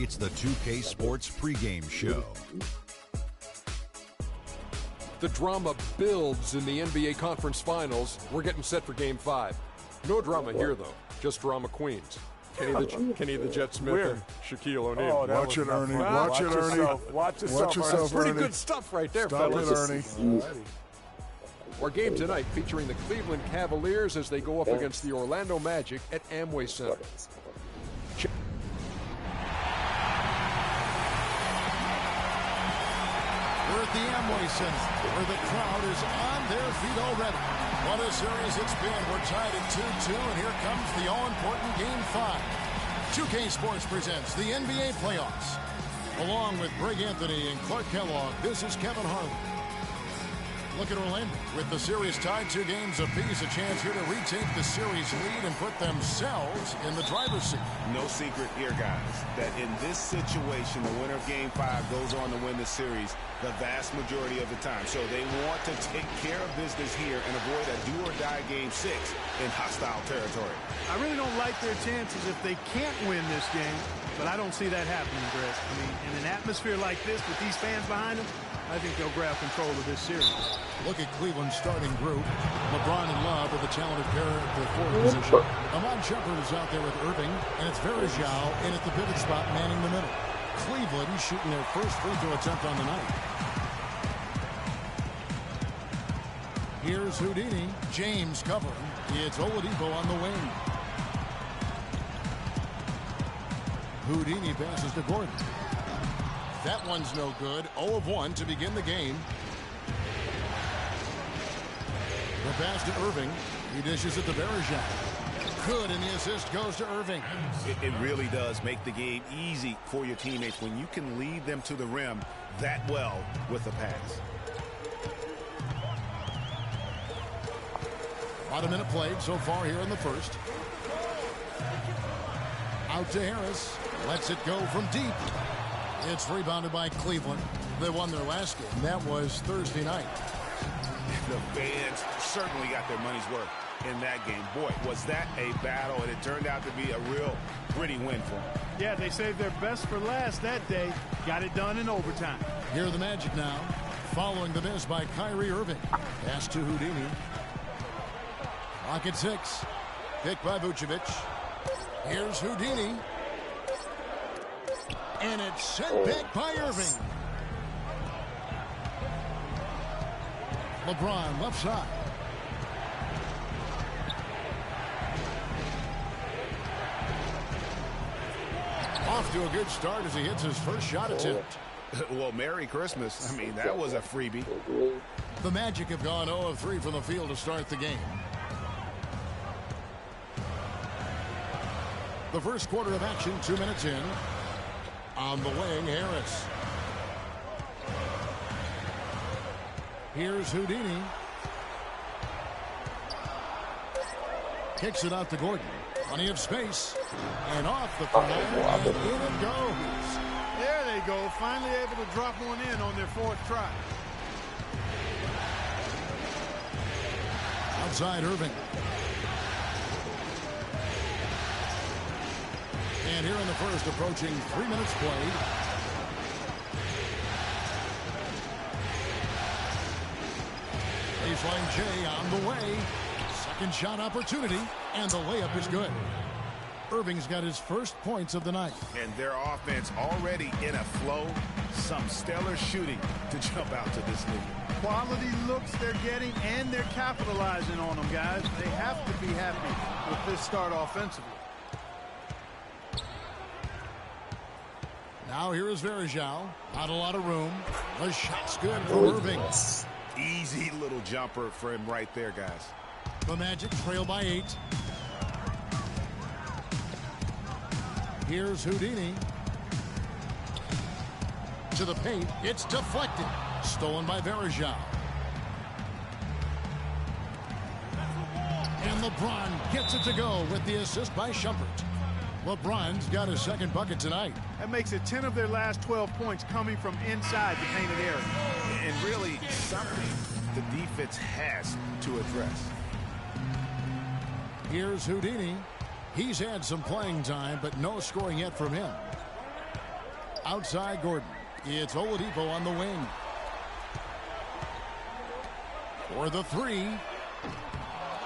It's the 2K Sports pregame show. The drama builds in the NBA Conference Finals. We're getting set for Game 5. No drama here, though. Just drama queens. Kenny the Jet Smith and Shaquille O'Neal. Oh, watch it, Ernie. Watch it, Ernie. Watch yourself, Pretty Ernie. good stuff right there, Stop fellas. it, Ernie. Our game tonight featuring the Cleveland Cavaliers as they go up against the Orlando Magic at Amway Center. We're at the Amway Center, where the crowd is on their feet already. What a series it's been. We're tied at 2-2, and here comes the all-important Game 5. 2K Sports presents the NBA Playoffs. Along with Greg Anthony and Clark Kellogg, this is Kevin Harlan. Look at Orlando. With the series tied 2 games apiece, a chance here to retake the series lead and put themselves in the driver's seat. No secret here, guys, that in this situation, the winner of Game 5 goes on to win the series the vast majority of the time. So they want to take care of business here and avoid a do-or-die Game 6 in hostile territory. I really don't like their chances if they can't win this game, but I don't see that happening, Greg. I mean, in an atmosphere like this with these fans behind them, I think they'll grab control of this series. Look at Cleveland's starting group. LeBron and Love with the talented pair at the forward position. Ahmad Shepard is out there with Irving, and it's Varejao in at the pivot spot manning the middle. Cleveland shooting their first free throw attempt on the night. Here's Houdini. James covering. It's Oladipo on the wing. Houdini passes to Gordon. That one's no good. 0 of 1 to begin the game. The pass to Irving. He dishes it to Varejao. Good, and the assist goes to Irving. It really does make the game easy for your teammates when you can lead them to the rim that well with a pass. About a minute played so far here in the first. Out to Harris. Lets it go from deep. It's rebounded by Cleveland. They won their last game. That was Thursday night. The fans certainly got their money's worth in that game. Boy, was that a battle, and it turned out to be a real gritty win for them. Yeah, they saved their best for last that day. Got it done in overtime. Here are the Magic now, following the miss by Kyrie Irving. Pass to Houdini. Clock at 6. Picked by Vucevic. Here's Houdini. And it's sent back by Irving. LeBron left side. Off to a good start as he hits his first shot attempt. Well, Merry Christmas. I mean, that was a freebie. The Magic have gone 0 of 3 from the field to start the game. The first quarter of action, 2 minutes in. On the wing, Harris. Here's Houdini. Kicks it out to Gordon. Plenty of space. And off the front. And in it goes. There they go. Finally able to drop one in on their 4th try. Outside Irving. And here in the first, approaching 3 minutes played. Baseline J on the way. Second shot opportunity, and the layup is good. Irving's got his first points of the night. And their offense already in a flow. Some stellar shooting to jump out to this lead. Quality looks they're getting, and they're capitalizing on them, guys. They have to be happy with this start offensively. Now here is Varejao. Not a lot of room. The shot's good for Irving. Easy little jumper for him right there, guys. The Magic trail by 8. Here's Houdini. To the paint. It's deflected. Stolen by Varejao. And LeBron gets it to go with the assist by Shumpert. LeBron's got his second bucket tonight. That makes it 10 of their last 12 points coming from inside the painted area. And really something the defense has to address. Here's Houdini. He's had some playing time, but no scoring yet from him. Outside Gordon. It's Oladipo on the wing. For the three.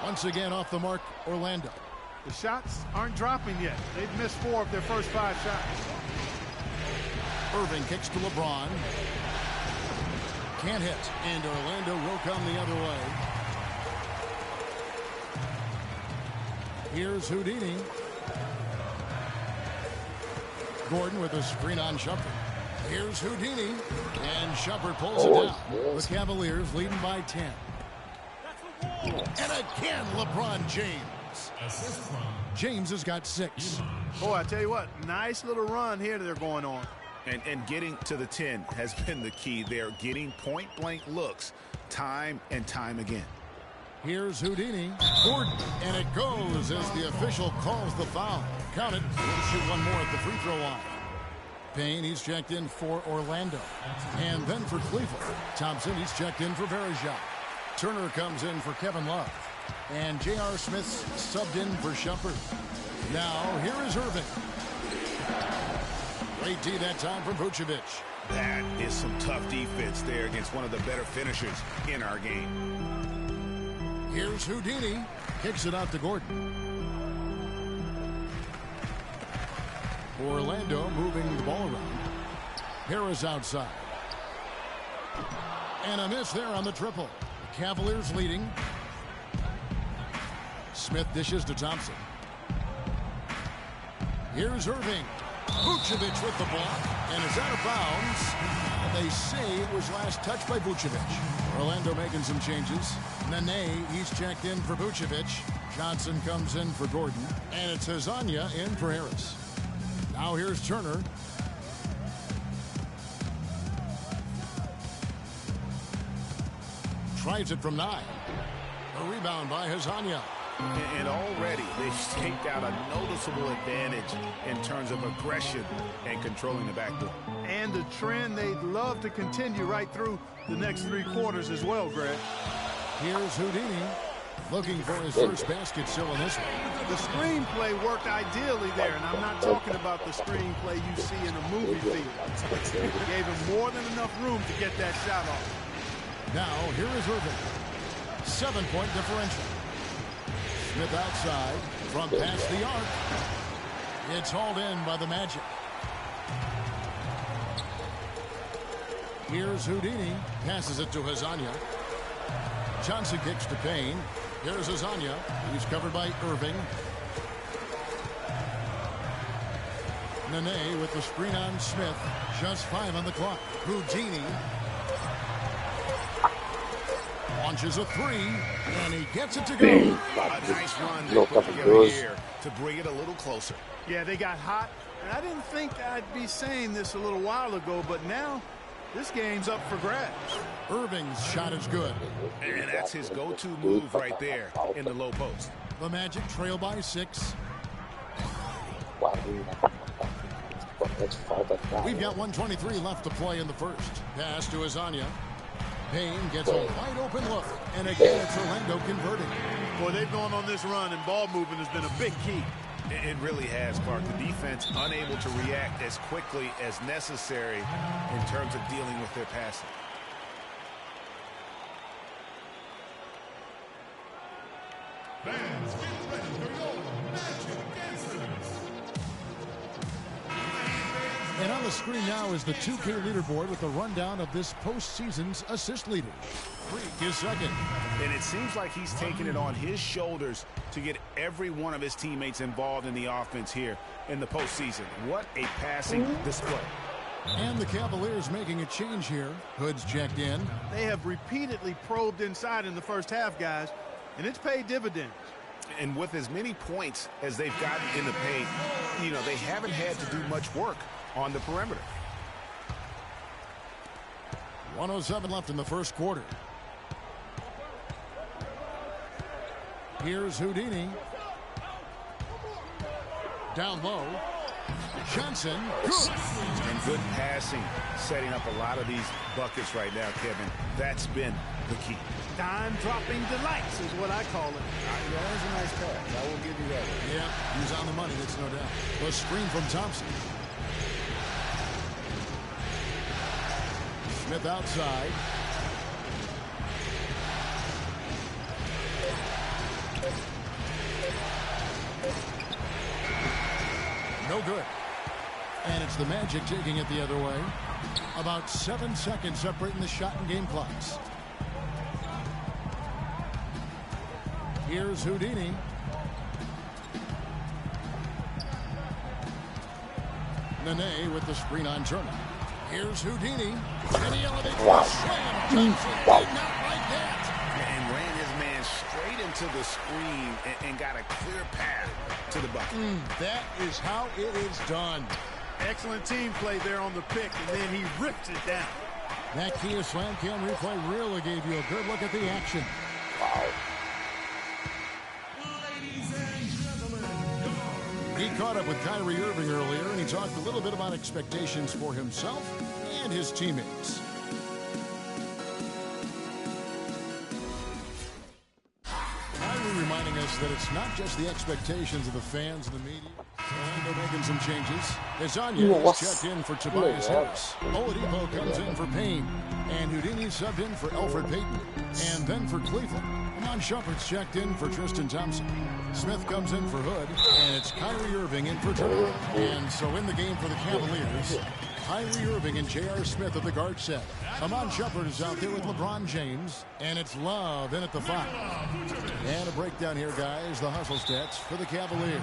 Once again off the mark, Orlando. The shots aren't dropping yet. They've missed 4 of their first 5 shots. Irving kicks to LeBron. Can't hit. And Orlando will come the other way. Here's Houdini. Gordon with a screen on Shumpert. Here's Houdini. And Shumpert pulls it down. The Cavaliers leading by 10. And again, LeBron James. James has got 6. Boy, I tell you what, nice little run here they're going on. And getting to the 10 has been the key. They're getting point-blank looks time and time again. Here's Houdini. Gordon. And it goes as the official calls the foul. Count it. We'll shoot one more at the free throw line. Payne, he's checked in for Orlando. And then for Cleveland. Thompson, he's checked in for Verejao. Turner comes in for Kevin Love. And J.R. Smith's subbed in for Shumpert. Now, here is Irving. Great D that time from Vucevic. That is some tough defense there against one of the better finishers in our game. Here's Houdini. Kicks it out to Gordon. Orlando moving the ball around. Harris outside. And a miss there on the triple. The Cavaliers leading. Smith dishes to Thompson. Here's Irving. Vucevic with the block. And it's out of bounds. They say it was last touched by Vucevic. Orlando making some changes. Nene, he's checked in for Vucevic. Johnson comes in for Gordon. And it's Hezonja in for Harris. Now here's Turner. Tries it from 9. A rebound by Hezonja. And already they've staked out a noticeable advantage in terms of aggression and controlling the backboard. And the trend they'd love to continue right through the next 3 quarters as well, Greg. Here's Houdini looking for his first basket still in this one. The screenplay worked ideally there, and I'm not talking about the screenplay you see in a movie theater. It gave him more than enough room to get that shot off. Now, here is Irving. 7-point differential. Smith outside from past the arc. It's hauled in by the Magic. Here's Houdini. Passes it to Hezonja. Johnson kicks to Payne. Here's Hezonja. He's covered by Irving. Nene with the screen on Smith. Just 5 on the clock. Houdini launches a 3, and he gets it to go. A nice run they put together here to bring it a little closer. Yeah, they got hot, and I didn't think I'd be saying this a little while ago, but now this game's up for grabs. Irving's shot is good. And that's his go-to move right there in the low post. The Magic trail by 6. We've got 1:23 left to play in the first. Pass to Hezonja. Payne gets a wide open look. And again, it's Orlando converting. Boy, they've gone on this run, and ball movement has been a big key. It really has, Clark. The defense unable to react as quickly as necessary in terms of dealing with their passing. Fans, get ready for your Magic Dancers. And on the screen now is the 2K leaderboard with the rundown of this postseason's assist leaders. Freak is second. And it seems like he's taking it on his shoulders to get every one of his teammates involved in the offense here in the postseason. What a passing display. And the Cavaliers making a change here. Hood's checked in. They have repeatedly probed inside in the first half, guys, and it's paid dividends. And with as many points as they've gotten in the paint, you know, they haven't had to do much work on the perimeter. 1:07 left in the first quarter. Here's Houdini. Down low. Johnson. Good. And good passing, setting up a lot of these buckets right now, Kevin. That's been the key. Dime-dropping delights is what I call it. Yeah, that was a nice pass. I will give you that. Yeah, he's on the money, that's no doubt. The screen from Thompson. Smith outside. No good. And it's the Magic taking it the other way. About 7 seconds separating the shot and game clocks. Here's Houdini. Nene with the screen on Turner. Here's Houdini. And he elevates the slam. Johnson did not like that. And ran his man straight into the screen and got a clear path to the bucket. That is how it is done. Excellent team play there on the pick, and then he ripped it down. That Kia Slam Cam replay really gave you a good look at the action. He caught up with Kyrie Irving earlier, and he talked a little bit about expectations for himself and his teammates. Kyrie reminding us that it's not just the expectations of the fans and the media. Orlando making some changes. Desanya is checked in for Tobias Harris. Oladipo comes in for Payne. And Houdini subbed in for Elfrid Payton. And then for Cleveland, Amon Shumpert's checked in for Tristan Thompson. Smith comes in for Hood. And it's Kyrie Irving in for Turner. And so in the game for the Cavaliers, Kyrie Irving and J.R. Smith at the guard set. Amon Shumpert is out there with LeBron James. And it's Love in at the 5. And a breakdown here, guys. The hustle stats for the Cavaliers.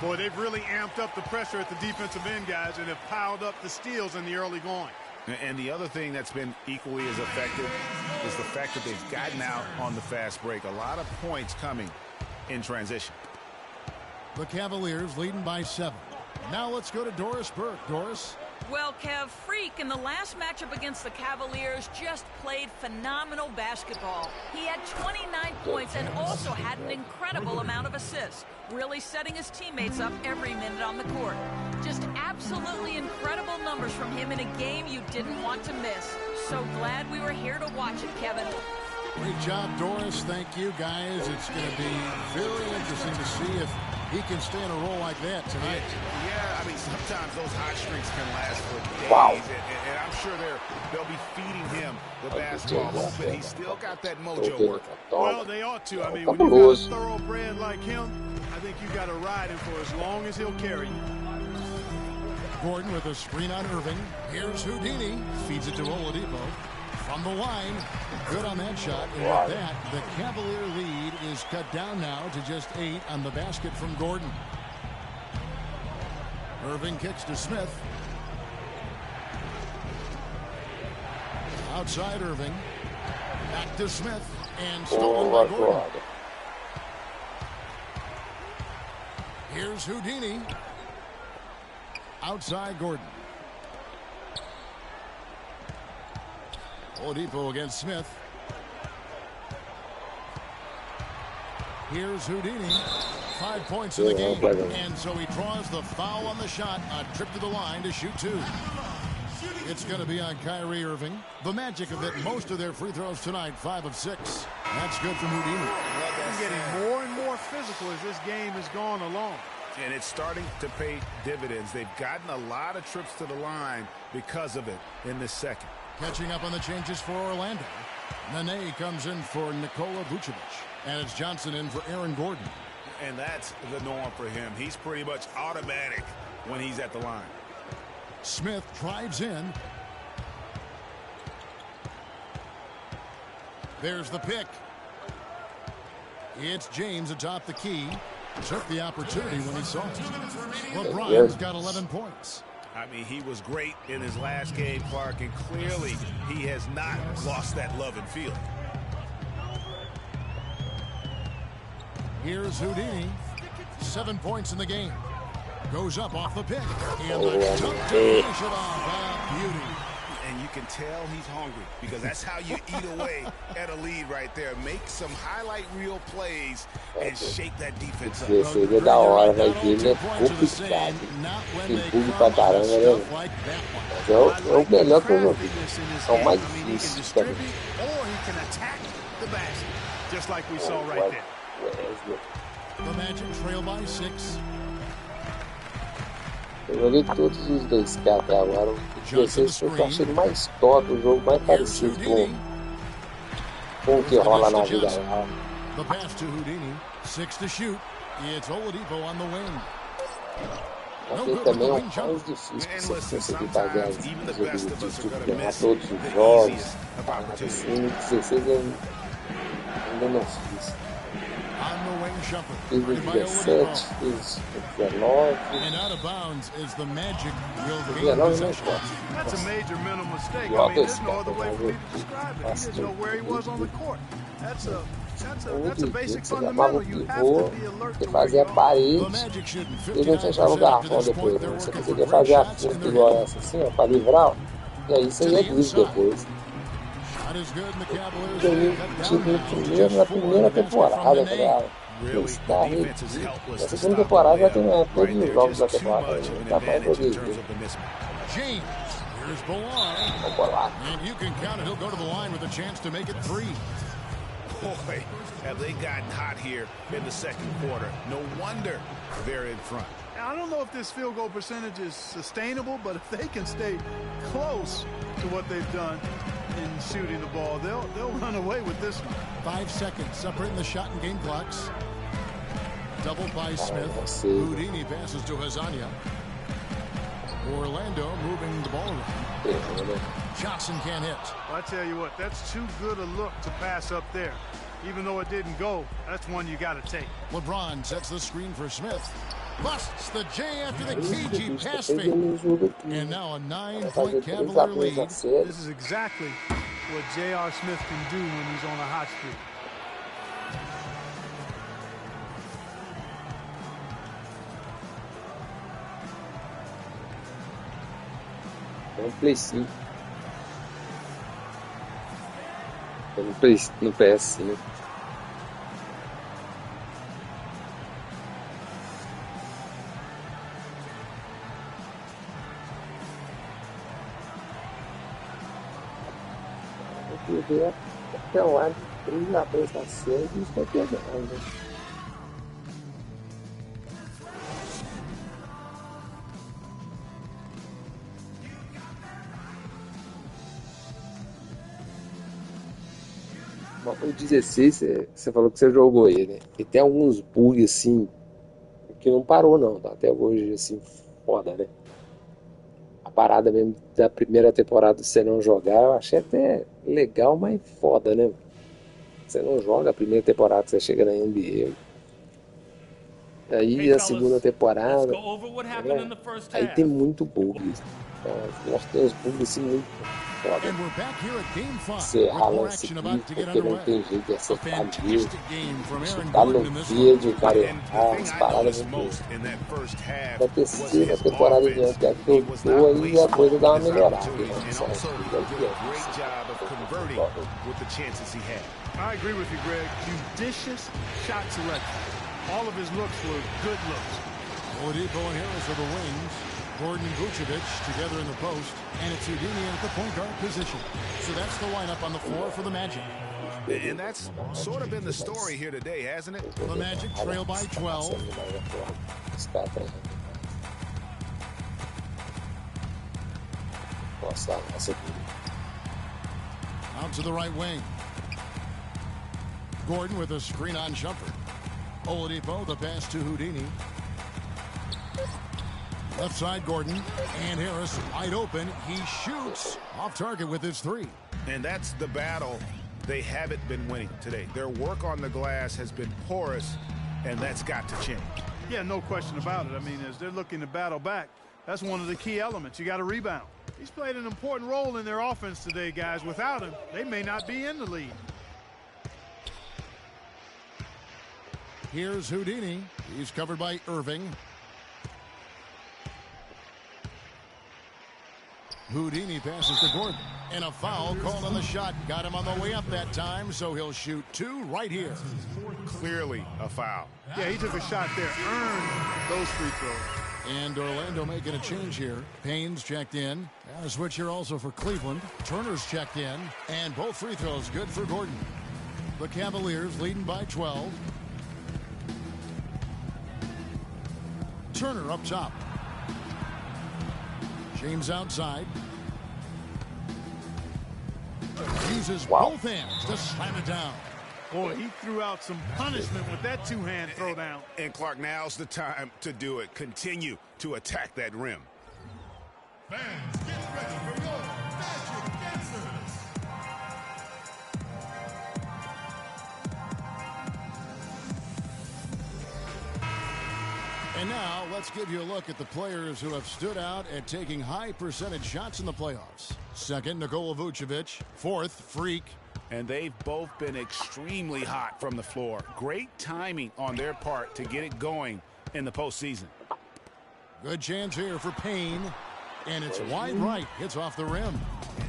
Boy, they've really amped up the pressure at the defensive end, guys, and have piled up the steals in the early going. And the other thing that's been equally as effective is the fact that they've gotten out on the fast break. A lot of points coming in transition. The Cavaliers leading by 7. Now let's go to Doris Burke. Doris? Well, Kev, Freak in the last matchup against the Cavaliers just played phenomenal basketball. He had 29 points and also had an incredible amount of assists, really setting his teammates up every minute on the court. Just absolutely incredible numbers from him in a game you didn't want to miss. So glad we were here to watch it, Kevin. Great job, Doris. Thank you, guys. It's going to be very interesting to see if he can stay in a role like that tonight. Yeah, I mean, sometimes those hot streaks can last for days, and I'm sure they'll be feeding him the basketball hoop, but he's still got that mojo working. Well, they ought to. I mean, when you got a thoroughbred like him, I think you got to ride him for as long as he'll carry you. Gordon with a screen on Irving. Here's Houdini. Feeds it to Oladipo. From the line. Good on that shot. And with that, the Cavalier lead is cut down now to just 8 on the basket from Gordon. Irving kicks to Smith. Outside Irving. Back to Smith. And stolen by Gordon. Here's Houdini. Outside Gordon. Oladipo against Smith. Here's Houdini. 5 points in the game. And so he draws the foul on the shot. A trip to the line to shoot 2. It's going to be on Kyrie Irving. The Magic have hit most of their free throws tonight, 5 of 6. That's good from Houdini. He's getting more and more physical as this game has gone along. And it's starting to pay dividends. They've gotten a lot of trips to the line because of it in this second. Catching up on the changes for Orlando. Nene comes in for Nikola Vucevic. And it's Johnson in for Aaron Gordon. And that's the norm for him. He's pretty much automatic when he's at the line. Smith drives in. There's the pick. It's James atop the key. Took the opportunity when he saw it. LeBron's got 11 points. I mean, he was great in his last game, Clark, and clearly he has not lost that love and feeling. Here's Houdini. 7 points in the game. Goes up off the pick. And the dunk to finish it off. Beauty. And you can tell he's hungry because that's how you eat away at a lead right there. Make some highlight reel plays and shake that defense up. Seria da hora, vai vir, né? Complicado. Empurre pra caramba, né? Mas é o melhor que eu já vi. São mais difíceis também. Just like we saw right there. The Magic trail by 6. Eu joguei todos os 2K até agora. O 16 foi o que eu achei mais top, o jogo mais parecido com o que rola na vida real. The pass to Houdini, 6 to shoot. It's Oladipo on the wing. Porque também é o mais difícil que você conseguir fazer as objetivo, ganhar todos os jogos. Assim, 16 ainda não fiz. Fiz o 17, fiz o 19. O 19 não importa. That's a major mental mistake. I mean, there's no other way for me to describe it. He didn't know where he was on the court. That's a basic fundamental. You have to be alert to where fazia you a are. parede e não fechava o garrafão depois. Você conseguia fazer a finta igual essa assim, ó, pra livrar, ó, e aí você ia livre depois. Na primeira temporada, está na segunda temporada já tem todos os jogos da temporada. Tá bom, joguei. Vamos lá. Boy, have they gotten hot here in the second quarter. No wonder they're in front. I don't know if this field goal percentage is sustainable, but if they can stay close to what they've done in shooting the ball, they'll run away with this one. 5 seconds separating the shot and game clocks. Doubled by Smith. Houdini passes to Hazania. Orlando moving the ball around. Johnson can't hit. Well, I tell you what, that's too good a look to pass up there. Even though it didn't go, that's one you got to take. LeBron sets the screen for Smith. Busts the J after the KG pass fake. And now a 9-point Cavalier lead. This is exactly what J.R. Smith can do when he's on a hot streak. Play 5. No PS5. Eu ver até lá de 3 a 2 da série e isso vai pegando. O 16, você falou que você jogou ele, né? E tem alguns bugs assim que não parou não, tá? Até hoje assim, foda, né? A parada mesmo da primeira temporada você não jogar, eu achei até legal, mas foda, né? Você não joga a primeira temporada, você chega na NBA. Aí a segunda temporada, né? Aí tem muito bug. Eu acho que tem uns bugs assim muito foda. Você rala esse bico porque não tem jeito de acertar ali. Chutar no vídeo, o cara errar, as paradas muito. Da terceira temporada em diante, a que eu tô, aí a coisa dá uma melhorada. I agree with you, Greg. Judicious shot selection. All of his looks were good looks. Oladipo and Harris are the wings. Gordon and Vucevic together in the post. And it's Houdini at the point guard position. So that's the lineup on the floor for the Magic. And that's sort of been the story here today, hasn't it? The Magic trail by 12. Out to the right wing. Gordon with a screen on jumper. Oladipo, the pass to Houdini. Left side, Gordon. And Harris wide open. He shoots off target with his three. And that's the battle they haven't been winning today. Their work on the glass has been porous, and that's got to change. Yeah, no question about it. I mean, as they're looking to battle back, that's one of the key elements. You got to rebound. He's played an important role in their offense today, guys. Without him, they may not be in the lead. Here's Houdini. He's covered by Irving. Houdini passes to Gordon. And a foul called on the shot. Got him on the way up that time, so he'll shoot two right here. Clearly a foul. Yeah, he took a shot there. Earned those free throws. And Orlando making a change here. Payne's checked in. And a switch here also for Cleveland. Turner's checked in. And both free throws good for Gordon. The Cavaliers leading by 12. Turner up top. James outside. Uses both hands to slam it down. Boy, he threw out some punishment with that two-hand throwdown. And Clark, now's the time to do it. Continue to attack that rim. Fans, get ready for your magic answers. And now let's give you a look at the players who have stood out at taking high percentage shots in the playoffs. Second, Nikola Vucevic. Fourth, Freak. And they've both been extremely hot from the floor. Great timing on their part to get it going in the postseason. Good chance here for Payne. And it's wide right. It's off the rim.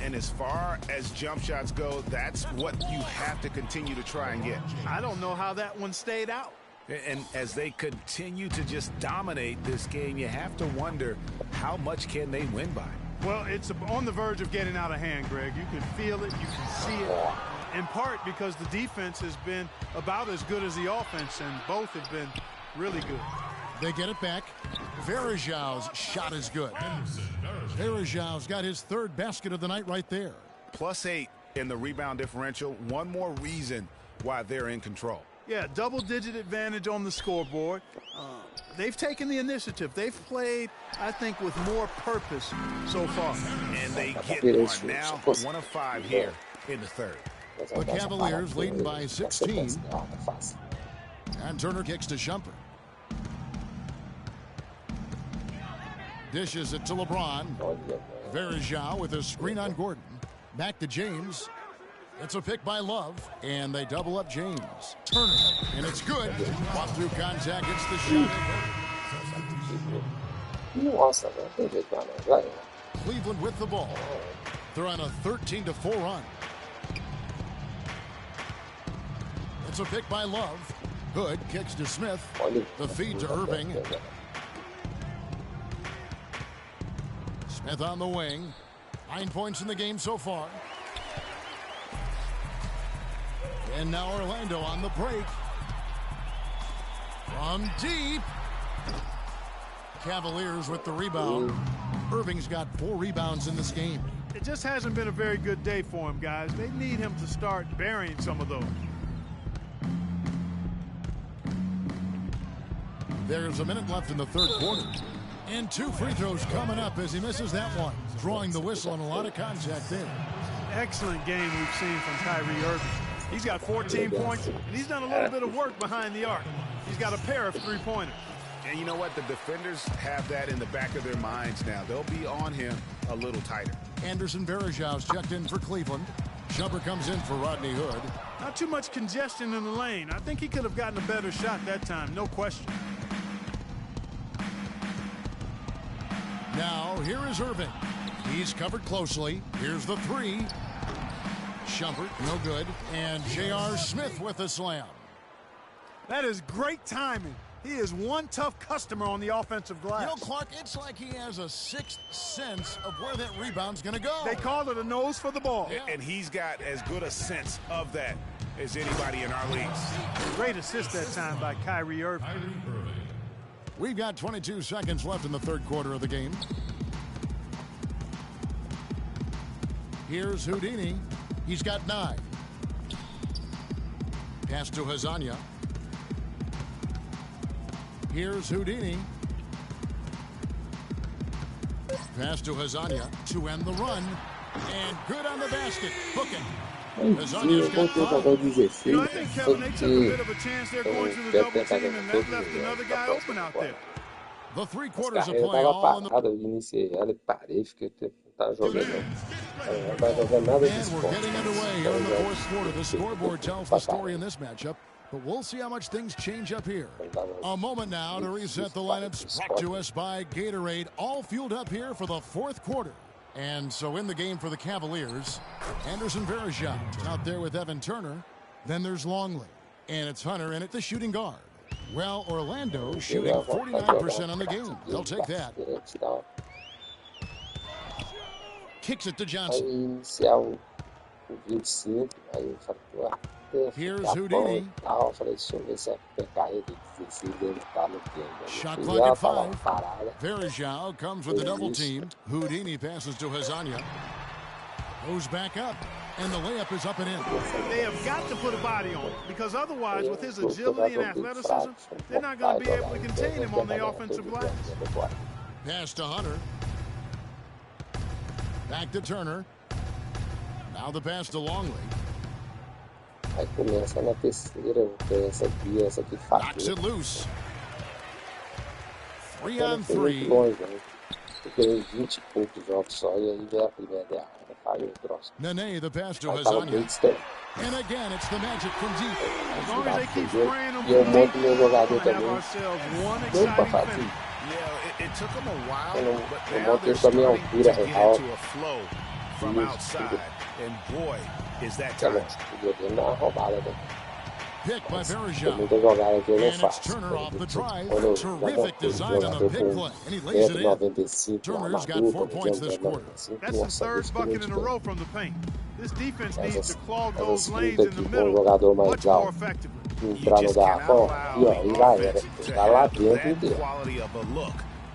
And as far as jump shots go, that's what you have to continue to try and get. I don't know how that one stayed out. And as they continue to just dominate this game, you have to wonder how much can they win by. Well, it's on the verge of getting out of hand, Greg. You can feel it. You can see it. In part because the defense has been about as good as the offense, and both have been really good. They get it back. Varejão's shot is good. Varejão's got his third basket of the night right there. +8 in the rebound differential. One more reason why they're in control. Yeah, double-digit advantage on the scoreboard. They've taken the initiative. They've played, I think, with more purpose so far. And they get one now. 1 of 5 here in the third. The Cavaliers leading by 16. And Turner kicks to Shumpert. Dishes it to LeBron. Varejão with a screen on Gordon. Back to James. It's a pick by Love, and they double up James. Turner, and it's good. Walk through contact, it's the shot. Cleveland with the ball. They're on a 13-4 run. It's a pick by Love. Hood kicks to Smith. The feed to Irving. Smith on the wing. 9 points in the game so far. And now Orlando on the break. From deep. Cavaliers with the rebound. Irving's got 4 rebounds in this game. It just hasn't been a very good day for him, guys. They need him to start burying some of those. There's a minute left in the third quarter. And 2 free throws coming up as he misses that one. Drawing the whistle and a lot of contact there. Excellent game we've seen from Kyrie Irving. He's got 14 points, and he's done a little bit of work behind the arc. He's got a pair of three-pointers. And you know what? The defenders have that in the back of their minds now. They'll be on him a little tighter. Anderson Varejão's checked in for Cleveland. Shumpert comes in for Rodney Hood. Not too much congestion in the lane. I think he could have gotten a better shot that time, no question. Now, here is Irving. He's covered closely. Here's the 3. Shumpert, no good. And J.R. Smith with a slam. That is great timing. He is one tough customer on the offensive glass. You know, Clark, it's like he has a sixth sense of where that rebound's going to go. They call it a nose for the ball. Yeah. And he's got as good a sense of that as anybody in our leagues. Great assist that time by Kyrie Irving. We've got 22 seconds left in the third quarter of the game. Here's Houdini. He's got 9. Pass to Hazanya. Here's Houdini. Pass to Hazanya to end the run. And good on the basket. Booking. Hazanya's got 5. You know, I think, Kevin, they took a bit of a chance there going to the double team, and that left another guy open out there. The 3 quarters of play all in the... And we're getting underway here in the fourth quarter. The scoreboard tells the story in this matchup, but we'll see how much things change up here. A moment now to reset the lineups brought to us by Gatorade, all fueled up here for the fourth quarter. And so in the game for the Cavaliers, Anderson Varejão out there with Evan Turner. Then there's Longley, and it's Hunter in at the shooting guard. Well, Orlando shooting 49% on the game. They'll take that. Kicks it to Johnson. Here's Houdini. Eu falei, deixa eu ver se a carreira de 16 ele tá no game. Shot clock at 5. Verjao comes with the double team. Houdini passes to Hazania. Goes back up, and the layup is up and in. They have got to put a body on it, because otherwise, with his agility and athleticism, they're not going to be able to contain him on the offensive glass. Pass to Hunter. Back to Turner. Now the pass to Longley. Aí começa na terceira, tem essa aqui fácil. Knocks it loose. 3 on 3. Eu ganhei 20 e poucos jogos só, e aí veio a primeira derrota. Caiu o troço. Nene, the pass to Hazania. And again, it's the magic from deep. As long as they keep spraying them E eu monto meu jogador também. Não pra fazer. Yeah, it took them a while, but Eu now montei they're com a minha starting to altura get real. into a flow from outside. And boy, is that time. Eu dei uma roubada, né? Pick by Tem Verjao. muita jogada que eu não And it's faço. Turner off the drive. Quando eu Terrific design on the pick play. And he lays it in. 1,95, Turner's got 4 points this quarter. That's his third bucket in a row from the paint. This defense needs to clog those lanes in the middle much more effectively. Entrar no garrafão, e ó, e já era. Tá lá dentro inteiro.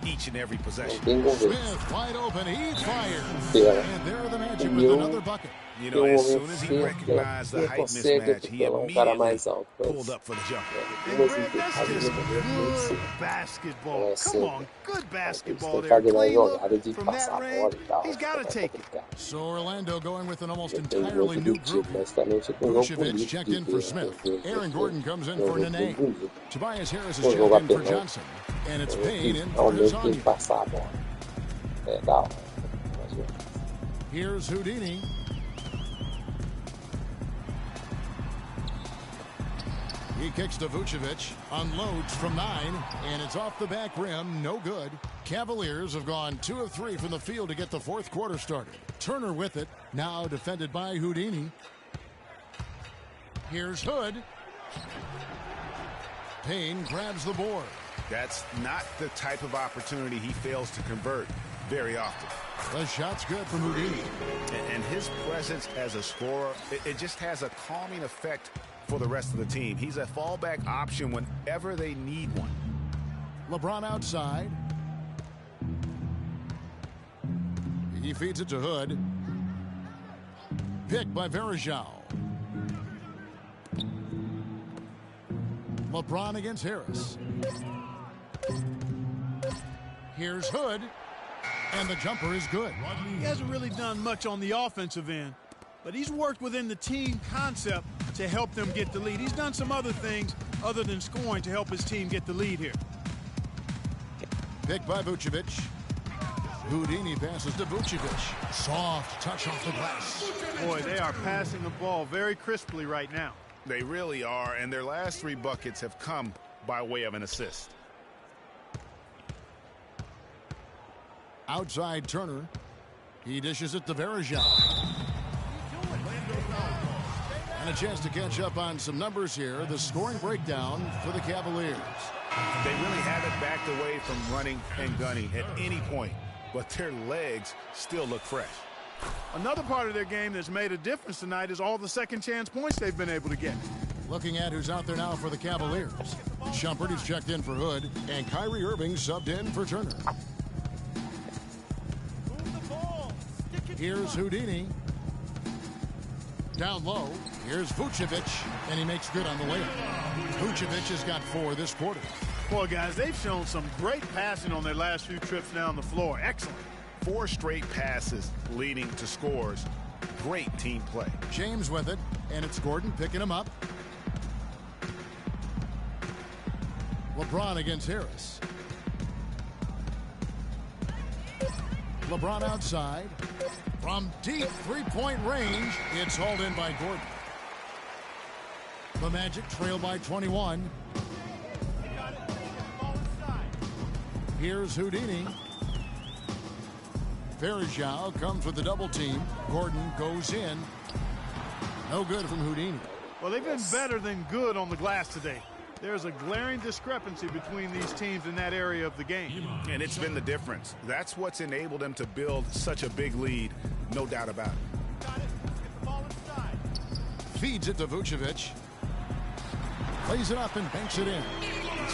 Each and every possession. Smith wide open, he fires. Yeah. And there the Magic with another bucket. You know, as soon as he recognized the height mismatch, he immediately pulled up for the jumper. And Greg, that's just good basketball. Come on, good basketball there. Cleveland, from that range, he's got to take it. So Orlando going with an almost entirely new group. Vucevic checked in for Smith. Aaron Gordon comes in for Nene. Tobias Harris is checked in for Johnson. And it's Payne in for Hazania. Here's Houdini. He kicks to Vucevic, unloads from 9, and it's off the back rim, no good. Cavaliers have gone 2 of 3 from the field to get the fourth quarter started. Turner with it, now defended by Houdini. Here's Hood. Payne grabs the board. That's not the type of opportunity he fails to convert very often. The shot's good from Houdini. And his presence as a scorer, it just has a calming effect for the rest of the team. He's a fallback option whenever they need one. LeBron outside. He feeds it to Hood. Picked by Verjao. LeBron against Harris. Here's Hood. And the jumper is good. He hasn't really done much on the offensive end, but he's worked within the team concept to help them get the lead. He's done some other things other than scoring to help his team get the lead here. Picked by Vucevic. Houdini passes to Vucevic. Soft touch off the glass. Boy, they are passing the ball very crisply right now. They really are, and their last 3 buckets have come by way of an assist. Outside Turner. He dishes it to Verjao. And a chance to catch up on some numbers here. The scoring breakdown for the Cavaliers. They really haven't backed away from running and gunning at any point, but their legs still look fresh. Another part of their game that's made a difference tonight is all the second chance points they've been able to get. Looking at who's out there now for the Cavaliers. Shumpert is checked in for Hood, and Kyrie Irving subbed in for Turner. Here's Houdini. Down low. Here's Vucevic, and he makes good on the layup. Vucevic has got 4 this quarter. Boy, guys, they've shown some great passing on their last few trips down the floor. Excellent. 4 straight passes leading to scores. Great team play. James with it, and it's Gordon picking him up. LeBron against Harris. LeBron outside. From deep three-point range, it's hauled in by Gordon. The Magic trail by 21. Here's Houdini. Verjao comes with the double team. Gordon goes in. No good from Houdini. Well, they've been better than good on the glass today. There's a glaring discrepancy between these teams in that area of the game. And it's been the difference. That's what's enabled them to build such a big lead, no doubt about it. Feeds it to Vucevic. Plays it up and banks it in.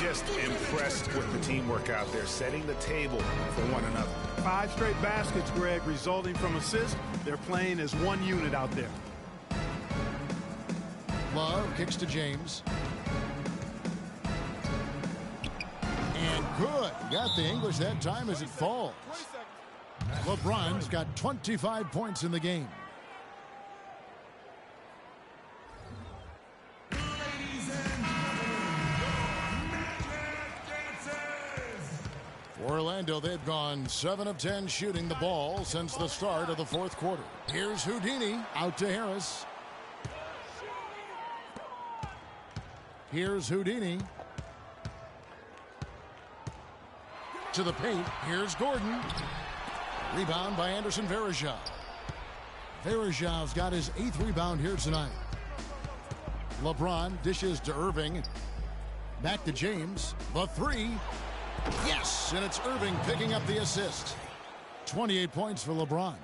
Just impressed with the teamwork out there, setting the table for one another. 5 straight baskets, Greg, resulting from assists. They're playing as one unit out there. Love kicks to James. And good. Got the English that time as it falls. LeBron's got 25 points in the game. For Orlando, they've gone 7 of 10 shooting the ball since the start of the fourth quarter. Here's Houdini out to Harris. Here's Houdini. To the paint. Here's Gordon. Rebound by Anderson Varejao. Varejau's got his 8th rebound here tonight. LeBron dishes to Irving. Back to James. The 3. Yes, and it's Irving picking up the assist. 28 points for LeBron.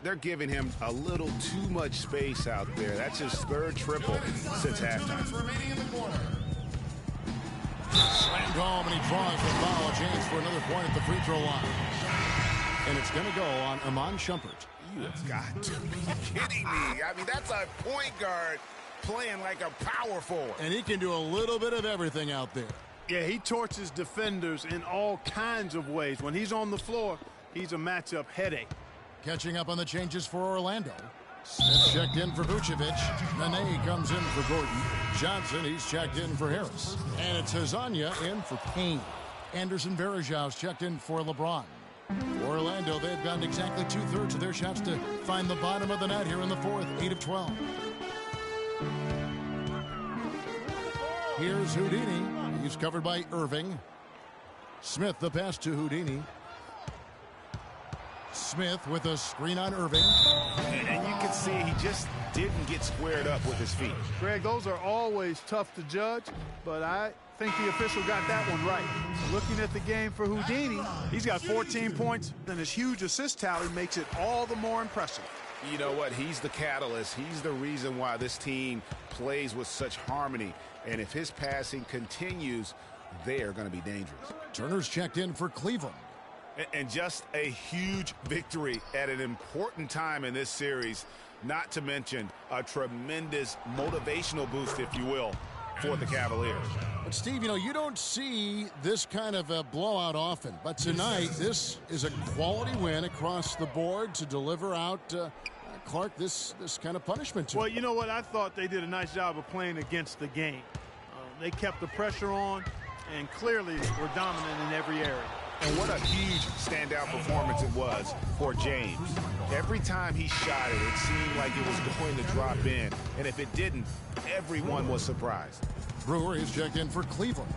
They're giving him a little too much space out there. That's his 3rd triple since halftime. Slammed home, and he draws the foul. James for another point at the free throw line. And it's going to go on Iman Shumpert. You have got to be kidding me. I mean, that's a point guard playing like a power forward. And he can do a little bit of everything out there. Yeah, he torches defenders in all kinds of ways. When he's on the floor, he's a matchup headache. Catching up on the changes for Orlando. Smith checked in for Vucevic. Nene comes in for Gordon. Johnson, he's checked in for Harris. And it's Hezonja in for Payne. Anderson Varejau's checked in for LeBron. For Orlando, they've gotten exactly 2/3 of their shots to find the bottom of the net here in the fourth. 8 of 12. Here's Houdini. He's covered by Irving. Smith the pass to Houdini. Smith with a screen on Irving. And you can see he just didn't get squared up with his feet. Greg, those are always tough to judge, but I think the official got that one right. Looking at the game for Houdini, he's got 14 points, and his huge assist tally makes it all the more impressive. You know what? He's the catalyst. He's the reason why this team plays with such harmony. And if his passing continues, they are going to be dangerous. Turner's checked in for Cleveland. And just a huge victory at an important time in this series, not to mention a tremendous motivational boost, if you will, for the Cavaliers. But, Steve, you know, you don't see this kind of a blowout often. But tonight, this is a quality win across the board to deliver out, Clark, this kind of punishment to Well, you know what? I thought they did a nice job of playing against the game. They kept the pressure on and clearly were dominant in every area. And what a huge standout performance it was for James. Every time he shot it, it seemed like it was going to drop in. And if it didn't, everyone was surprised. Brewer is checked in for Cleveland.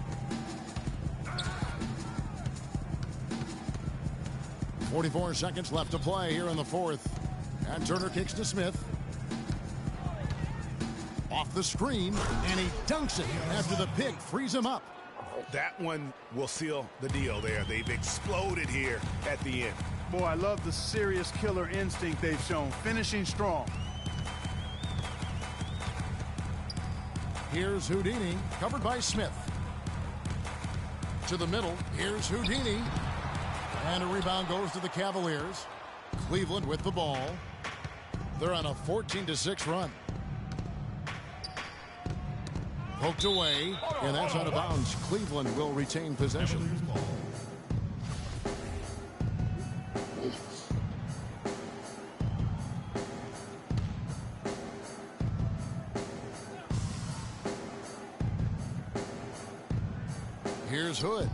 44 seconds left to play here in the fourth. And Turner kicks to Smith. Off the screen, and he dunks it after the pick frees him up. That one will seal the deal there. They've exploded here at the end. Boy, I love the serious killer instinct they've shown, finishing strong. Here's Houdini, covered by Smith. To the middle, here's Houdini. And a rebound goes to the Cavaliers. Cleveland with the ball. They're on a 14-6 run. Poked away, and that's out of bounds. Cleveland will retain possession. Here's Hood.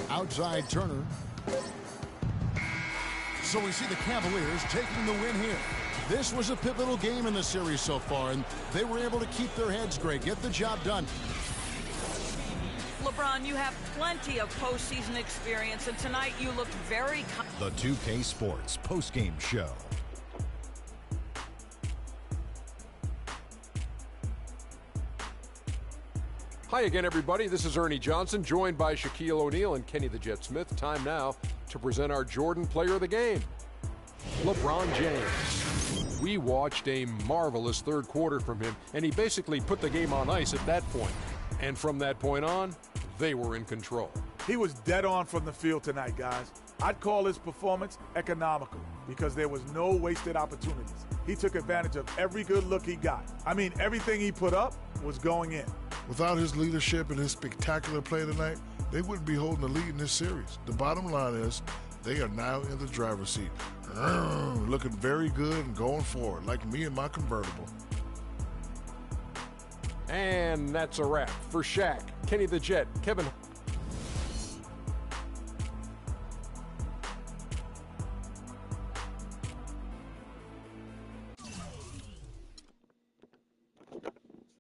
Outside Turner. So we see the Cavaliers taking the win here. This was a pivotal game in the series so far, and they were able to keep their heads straight, get the job done. LeBron, you have plenty of postseason experience, and tonight you looked very... The 2K Sports postgame show. Hi again, everybody. This is Ernie Johnson, joined by Shaquille O'Neal and Kenny the Jet Smith. Time now to present our Jordan Player of the Game, LeBron James. We watched a marvelous third quarter from him, and he basically put the game on ice at that point. And from that point on, they were in control. He was dead on from the field tonight, guys. I'd call his performance economical because there was no wasted opportunities. He took advantage of every good look he got. I mean, everything he put up was going in. Without his leadership and his spectacular play tonight, they wouldn't be holding the lead in this series. The bottom line is they are now in the driver's seat. Looking very good and going forward, like me and my convertible. And that's a wrap for Shaq, Kenny the Jet, Kevin